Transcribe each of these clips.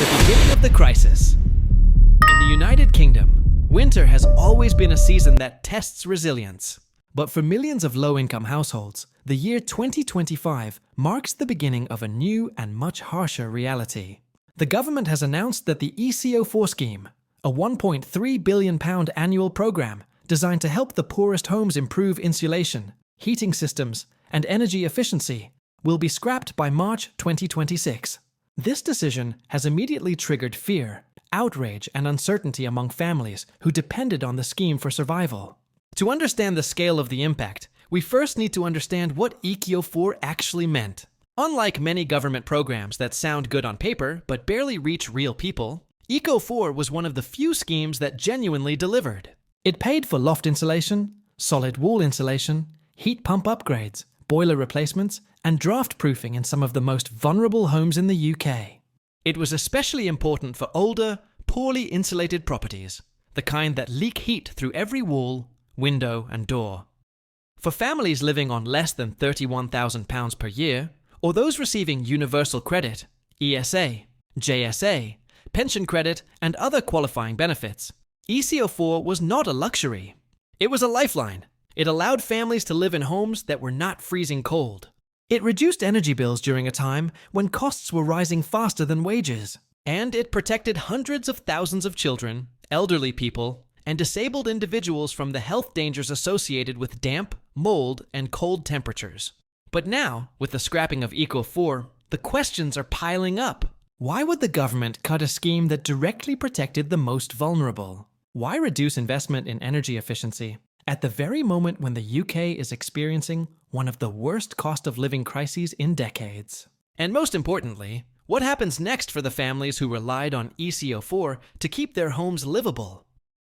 The beginning of the crisis. In the United Kingdom, winter has always been a season that tests resilience. But for millions of low-income households, the year 2025 marks the beginning of a new and much harsher reality. The government has announced that the ECO4 scheme, a £1.3 billion annual programme designed to help the poorest homes improve insulation, heating systems, and energy efficiency, will be scrapped by March 2026. This decision has immediately triggered fear, outrage, and uncertainty among families who depended on the scheme for survival. To understand the scale of the impact, we first need to understand what ECO4 actually meant. Unlike many government programs that sound good on paper but barely reach real people, ECO4 was one of the few schemes that genuinely delivered. It paid for loft insulation, solid wall insulation, heat pump upgrades, boiler replacements, and draft-proofing in some of the most vulnerable homes in the UK. It was especially important for older, poorly insulated properties, the kind that leak heat through every wall, window, and door. For families living on less than £31,000 per year, or those receiving universal credit, ESA, JSA, pension credit, and other qualifying benefits, ECO4 was not a luxury. It was a lifeline. It allowed families to live in homes that were not freezing cold. It reduced energy bills during a time when costs were rising faster than wages. And it protected hundreds of thousands of children, elderly people, and disabled individuals from the health dangers associated with damp, mold, and cold temperatures. But now, with the scrapping of ECO4, the questions are piling up. Why would the government cut a scheme that directly protected the most vulnerable? Why reduce investment in energy efficiency at the very moment when the UK is experiencing one of the worst cost of living crises in decades? And most importantly, what happens next for the families who relied on ECO4 to keep their homes livable?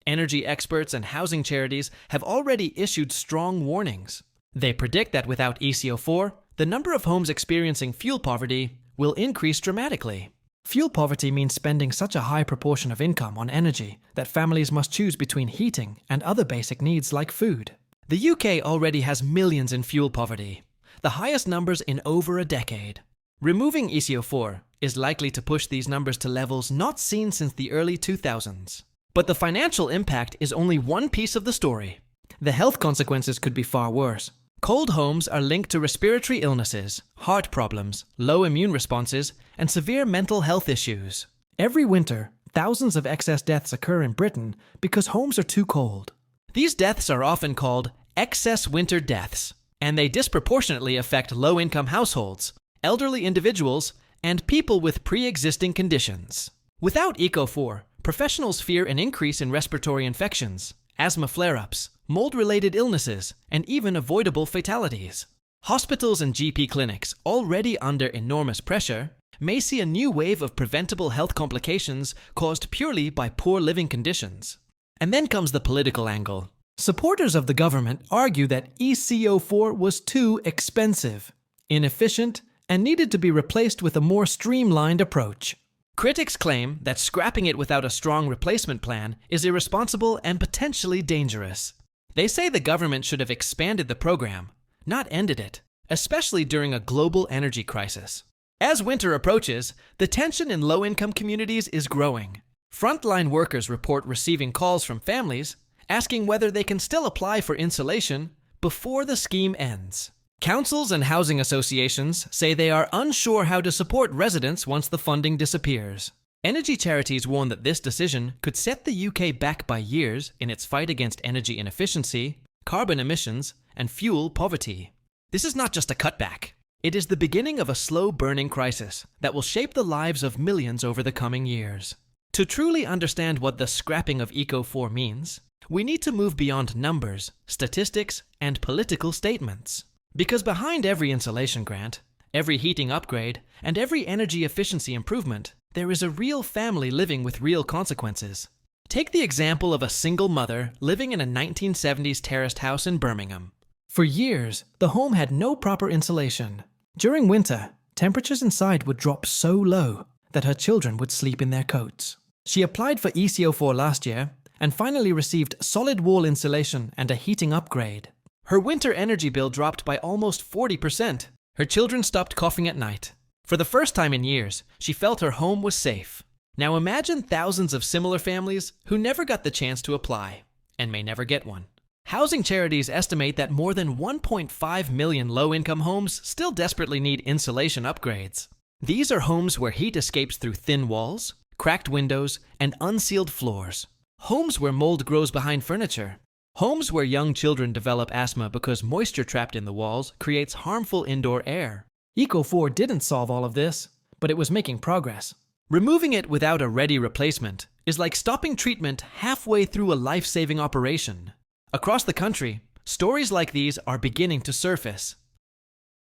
Energy experts and housing charities have already issued strong warnings. They predict that without ECO4, the number of homes experiencing fuel poverty will increase dramatically. Fuel poverty means spending such a high proportion of income on energy that families must choose between heating and other basic needs like food. The UK already has millions in fuel poverty, the highest numbers in over a decade. Removing ECO4 is likely to push these numbers to levels not seen since the early 2000s. But the financial impact is only one piece of the story. The health consequences could be far worse. Cold homes are linked to respiratory illnesses, heart problems, low immune responses, and severe mental health issues. Every winter, thousands of excess deaths occur in Britain because homes are too cold. These deaths are often called excess winter deaths, and they disproportionately affect low-income households, elderly individuals, and people with pre-existing conditions. Without ECO4, professionals fear an increase in respiratory infections, asthma flare-ups, mold-related illnesses, and even avoidable fatalities. Hospitals and GP clinics, already under enormous pressure, may see a new wave of preventable health complications caused purely by poor living conditions. And then comes the political angle. Supporters of the government argue that ECO4 was too expensive, inefficient, and needed to be replaced with a more streamlined approach. Critics claim that scrapping it without a strong replacement plan is irresponsible and potentially dangerous. They say the government should have expanded the program, not ended it, especially during a global energy crisis. As winter approaches, the tension in low-income communities is growing. Frontline workers report receiving calls from families asking whether they can still apply for insulation before the scheme ends. Councils and housing associations say they are unsure how to support residents once the funding disappears. Energy charities warn that this decision could set the UK back by years in its fight against energy inefficiency, carbon emissions, and fuel poverty. This is not just a cutback. It is the beginning of a slow-burning crisis that will shape the lives of millions over the coming years. To truly understand what the scrapping of ECO4 means, we need to move beyond numbers, statistics, and political statements. Because behind every insulation grant, every heating upgrade, and every energy efficiency improvement, there is a real family living with real consequences. Take the example of a single mother living in a 1970s terraced house in Birmingham. For years, the home had no proper insulation. During winter, temperatures inside would drop so low that her children would sleep in their coats. She applied for ECO4 last year and finally received solid wall insulation and a heating upgrade. Her winter energy bill dropped by almost 40%. Her children stopped coughing at night. For the first time in years, she felt her home was safe. Now imagine thousands of similar families who never got the chance to apply, and may never get one. Housing charities estimate that more than 1.5 million low-income homes still desperately need insulation upgrades. These are homes where heat escapes through thin walls, cracked windows, and unsealed floors. Homes where mold grows behind furniture. Homes where young children develop asthma because moisture trapped in the walls creates harmful indoor air. Eco4 didn't solve all of this, but it was making progress. Removing it without a ready replacement is like stopping treatment halfway through a life-saving operation. Across the country, stories like these are beginning to surface.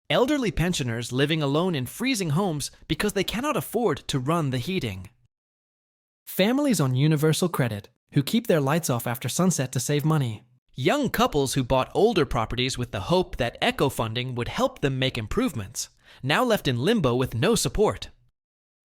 Elderly pensioners living alone in freezing homes because they cannot afford to run the heating. Families on universal credit who keep their lights off after sunset to save money. Young couples who bought older properties with the hope that eco funding would help them make improvements, now left in limbo with no support.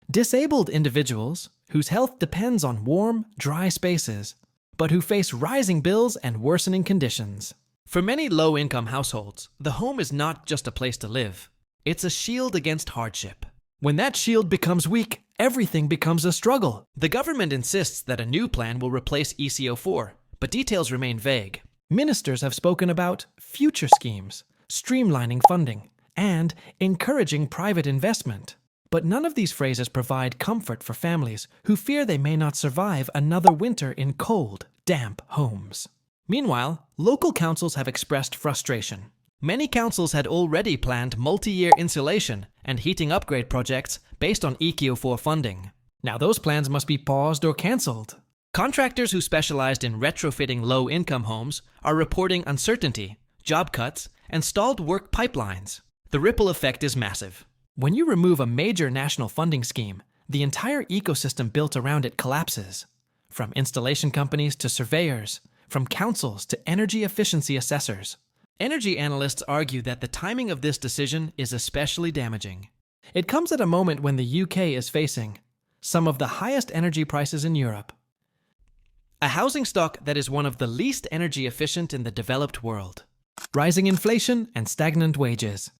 Disabled individuals whose health depends on warm, dry spaces, but who face rising bills and worsening conditions. For many low-income households, the home is not just a place to live. It's a shield against hardship. When that shield becomes weak, everything becomes a struggle. The government insists that a new plan will replace ECO4, but details remain vague. Ministers have spoken about future schemes, streamlining funding, and encouraging private investment. But none of these phrases provide comfort for families who fear they may not survive another winter in cold, damp homes. Meanwhile, local councils have expressed frustration. Many councils had already planned multi-year insulation and heating upgrade projects based on ECO4 funding. Now those plans must be paused or cancelled. Contractors who specialized in retrofitting low-income homes are reporting uncertainty, job cuts, and stalled work pipelines. The ripple effect is massive. When you remove a major national funding scheme, the entire ecosystem built around it collapses. From installation companies to surveyors, from councils to energy efficiency assessors. Energy analysts argue that the timing of this decision is especially damaging. It comes at a moment when the UK is facing some of the highest energy prices in Europe. A housing stock that is one of the least energy efficient in the developed world. Rising inflation and stagnant wages.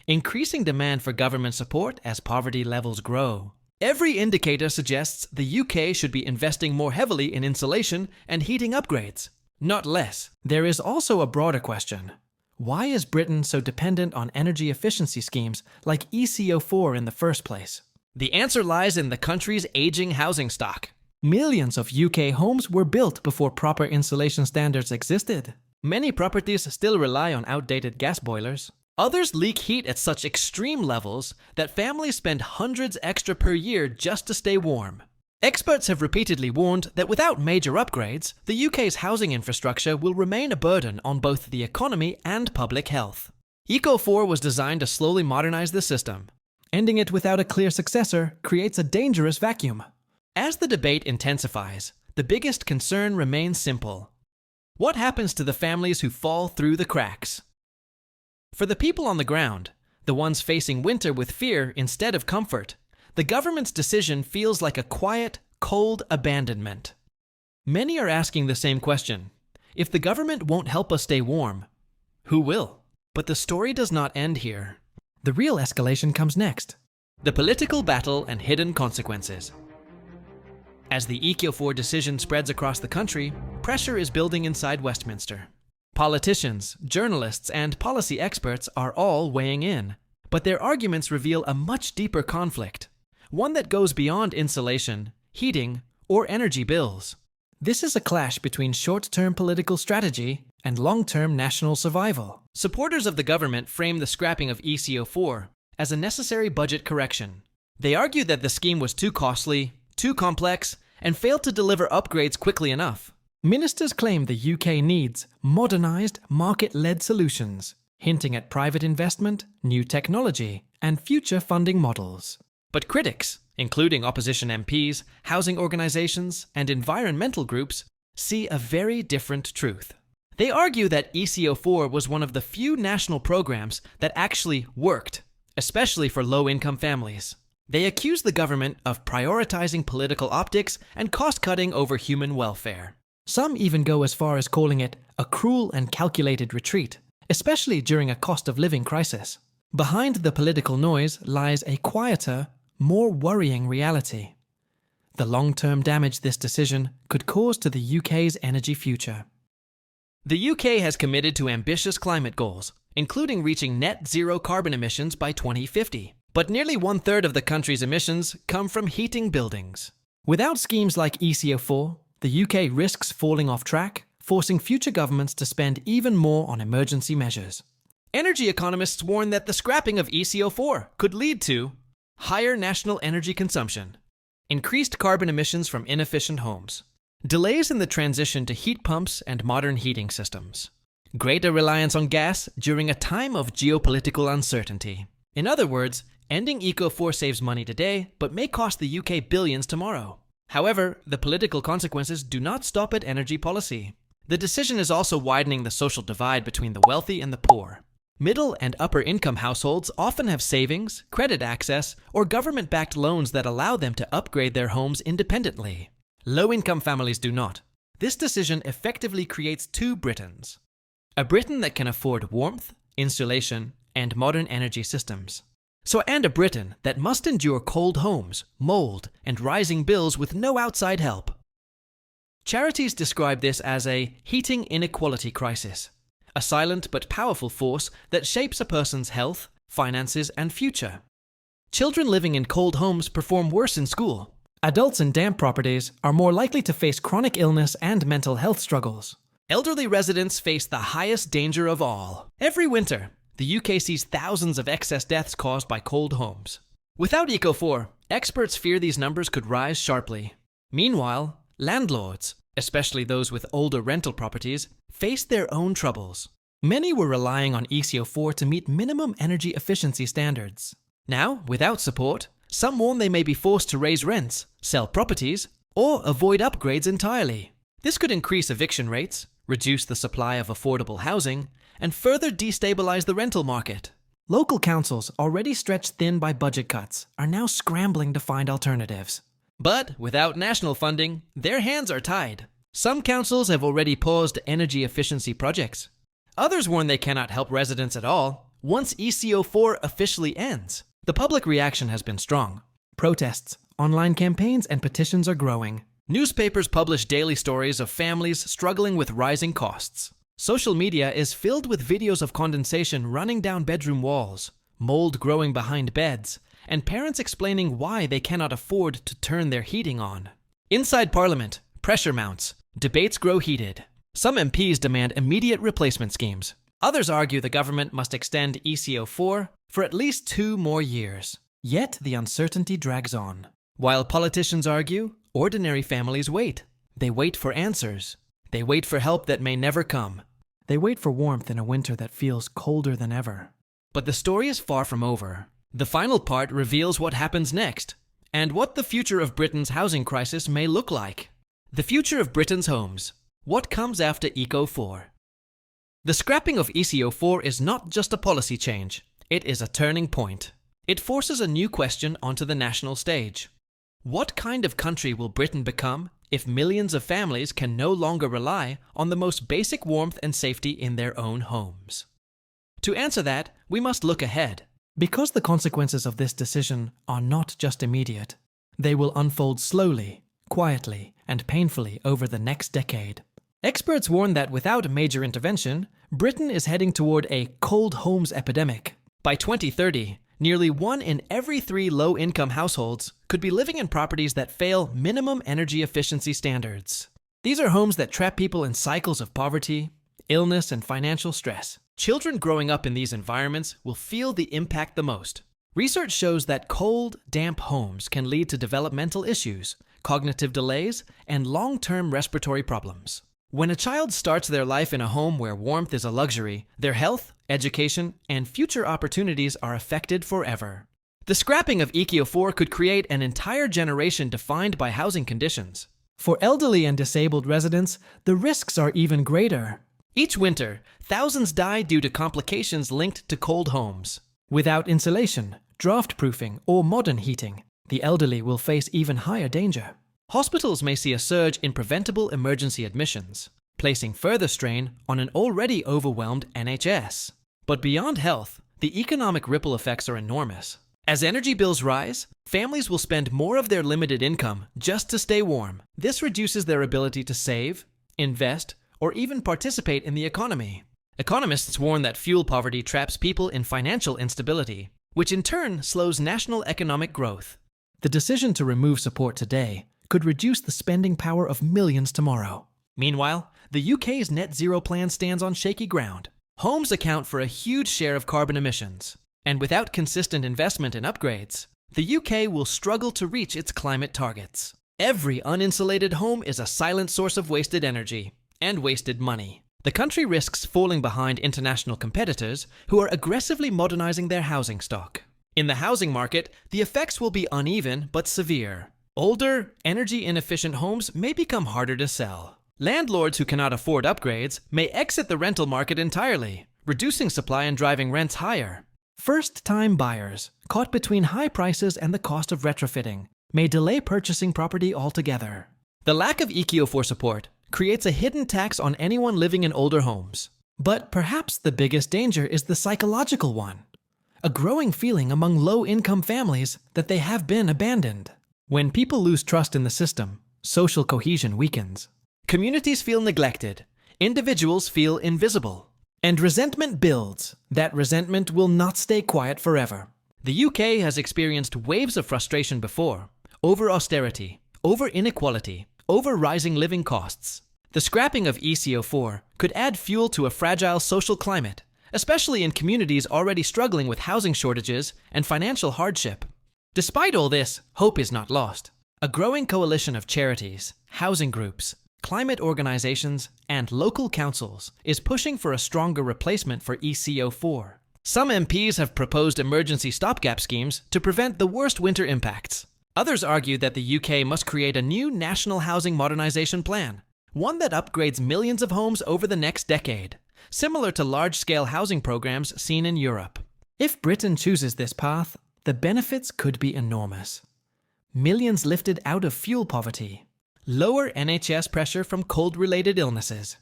Increasing demand for government support as poverty levels grow. Every indicator suggests the UK should be investing more heavily in insulation and heating upgrades, not less. There is also a broader question. Why is Britain so dependent on energy efficiency schemes like ECO4 in the first place? The answer lies in the country's aging housing stock. Millions of UK homes were built before proper insulation standards existed. Many properties still rely on outdated gas boilers. Others leak heat at such extreme levels that families spend hundreds extra per year just to stay warm. Experts have repeatedly warned that without major upgrades, the UK's housing infrastructure will remain a burden on both the economy and public health. ECO4 was designed to slowly modernize the system. Ending it without a clear successor creates a dangerous vacuum. As the debate intensifies, the biggest concern remains simple. What happens to the families who fall through the cracks? For the people on the ground, the ones facing winter with fear instead of comfort, the government's decision feels like a quiet, cold abandonment. Many are asking the same question. If the government won't help us stay warm, who will? But the story does not end here. The real escalation comes next. The political battle and hidden consequences. As the ECO4 decision spreads across the country, pressure is building inside Westminster. Politicians, journalists, and policy experts are all weighing in, but their arguments reveal a much deeper conflict, one that goes beyond insulation, heating, or energy bills. This is a clash between short-term political strategy and long-term national survival. Supporters of the government frame the scrapping of ECO4 as a necessary budget correction. They argue that the scheme was too costly, too complex, and failed to deliver upgrades quickly enough. Ministers claim the UK needs modernized, market-led solutions, hinting at private investment, new technology, and future funding models. But critics, including opposition MPs, housing organizations, and environmental groups, see a very different truth. They argue that ECO4 was one of the few national programs that actually worked, especially for low-income families. They accuse the government of prioritizing political optics and cost-cutting over human welfare. Some even go as far as calling it a cruel and calculated retreat, especially during a cost-of-living crisis. Behind the political noise lies a quieter, more worrying reality. the long-term damage this decision could cause to the UK's energy future. The UK has committed to ambitious climate goals, including reaching net zero carbon emissions by 2050. But nearly 1/3 of the country's emissions come from heating buildings. Without schemes like ECO4, the UK risks falling off track, forcing future governments to spend even more on emergency measures. Energy economists warn that the scrapping of ECO4 could lead to higher national energy consumption, increased carbon emissions from inefficient homes, delays in the transition to heat pumps and modern heating systems, greater reliance on gas during a time of geopolitical uncertainty. In other words, ending ECO4 saves money today, but may cost the UK billions tomorrow. However, the political consequences do not stop at energy policy. The decision is also widening the social divide between the wealthy and the poor. Middle and upper income households often have savings, credit access, or government-backed loans that allow them to upgrade their homes independently. Low-income families do not. This decision effectively creates two Britons. A Britain that can afford warmth, insulation, and modern energy systems. And a Britain that must endure cold homes, mold, and rising bills with no outside help. Charities describe this as a heating inequality crisis, a silent but powerful force that shapes a person's health, finances, and future. Children living in cold homes perform worse in school. Adults in damp properties are more likely to face chronic illness and mental health struggles. Elderly residents face the highest danger of all. Every winter, the UK sees thousands of excess deaths caused by cold homes. Without ECO4, experts fear these numbers could rise sharply. Meanwhile, landlords, especially those with older rental properties, face their own troubles. Many were relying on ECO4 to meet minimum energy efficiency standards. Now, without support, some warn they may be forced to raise rents, sell properties, or avoid upgrades entirely. This could increase eviction rates, reduce the supply of affordable housing, and further destabilize the rental market. Local councils, already stretched thin by budget cuts, are now scrambling to find alternatives. But without national funding, their hands are tied. Some councils have already paused energy efficiency projects. Others warn they cannot help residents at all once ECO4 officially ends. The public reaction has been strong. Protests, online campaigns, and petitions are growing. Newspapers publish daily stories of families struggling with rising costs. Social media is filled with videos of condensation running down bedroom walls, mold growing behind beds, and parents explaining why they cannot afford to turn their heating on. Inside Parliament, pressure mounts. Debates grow heated. Some MPs demand immediate replacement schemes. Others argue the government must extend ECO4 for at least 2 more years. Yet the uncertainty drags on. While politicians argue, ordinary families wait. They wait for answers. They wait for help that may never come. They wait for warmth in a winter that feels colder than ever. But the story is far from over. The final part reveals what happens next, and what the future of Britain's housing crisis may look like. The future of Britain's homes. What comes after ECO4? The scrapping of ECO4 is not just a policy change. It is a turning point. It forces a new question onto the national stage. What kind of country will Britain become if millions of families can no longer rely on the most basic warmth and safety in their own homes? To answer that, we must look ahead. Because the consequences of this decision are not just immediate, they will unfold slowly, quietly, and painfully over the next decade. Experts warn that without major intervention, Britain is heading toward a cold homes epidemic. By 2030, nearly 1 in every 3 low-income households could be living in properties that fail minimum energy efficiency standards. These are homes that trap people in cycles of poverty, illness, and financial stress. Children growing up in these environments will feel the impact the most. Research shows that cold, damp homes can lead to developmental issues, cognitive delays, and long-term respiratory problems. When a child starts their life in a home where warmth is a luxury, their health, education, and future opportunities are affected forever. The scrapping of ECO4 could create an entire generation defined by housing conditions. For elderly and disabled residents, the risks are even greater. Each winter, thousands die due to complications linked to cold homes. Without insulation, draft-proofing, or modern heating, the elderly will face even higher danger. Hospitals may see a surge in preventable emergency admissions, placing further strain on an already overwhelmed NHS. But beyond health, the economic ripple effects are enormous. As energy bills rise, families will spend more of their limited income just to stay warm. This reduces their ability to save, invest, or even participate in the economy. Economists warn that fuel poverty traps people in financial instability, which in turn slows national economic growth. The decision to remove support today could reduce the spending power of millions tomorrow. Meanwhile, the UK's net zero plan stands on shaky ground. Homes account for a huge share of carbon emissions, and without consistent investment in upgrades, the UK will struggle to reach its climate targets. Every uninsulated home is a silent source of wasted energy and wasted money. The country risks falling behind international competitors who are aggressively modernizing their housing stock. In the housing market, the effects will be uneven but severe. Older, energy-inefficient homes may become harder to sell. Landlords who cannot afford upgrades may exit the rental market entirely, reducing supply and driving rents higher. First-time buyers, caught between high prices and the cost of retrofitting, may delay purchasing property altogether. The lack of ECO4 support creates a hidden tax on anyone living in older homes. But perhaps the biggest danger is the psychological one. A growing feeling among low-income families that they have been abandoned. When people lose trust in the system, social cohesion weakens. Communities feel neglected, individuals feel invisible, and resentment builds. That resentment will not stay quiet forever. The UK has experienced waves of frustration before, over austerity, over inequality, over rising living costs. The scrapping of ECO4 could add fuel to a fragile social climate, especially in communities already struggling with housing shortages and financial hardship. Despite all this, hope is not lost. A growing coalition of charities, housing groups, climate organizations, and local councils is pushing for a stronger replacement for ECO4. Some MPs have proposed emergency stopgap schemes to prevent the worst winter impacts. Others argue that the UK must create a new national housing modernization plan, one that upgrades millions of homes over the next decade, similar to large-scale housing programs seen in Europe. If Britain chooses this path, the benefits could be enormous. Millions lifted out of fuel poverty, lower NHS pressure from cold-related illnesses,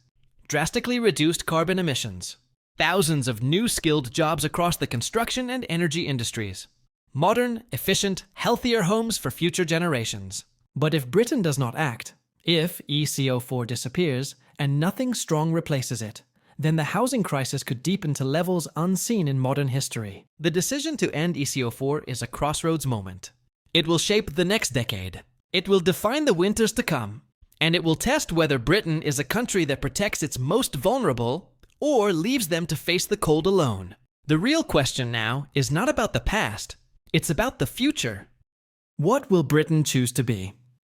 drastically reduced carbon emissions, thousands of new skilled jobs across the construction and energy industries, modern, efficient, healthier homes for future generations. But if Britain does not act, if ECO4 disappears and nothing strong replaces it, then the housing crisis could deepen to levels unseen in modern history. The decision to end ECO4 is a crossroads moment. It will shape the next decade. It will define the winters to come, and it will test whether Britain is a country that protects its most vulnerable or leaves them to face the cold alone. The real question now is not about the past, it's about the future. What will Britain choose to be?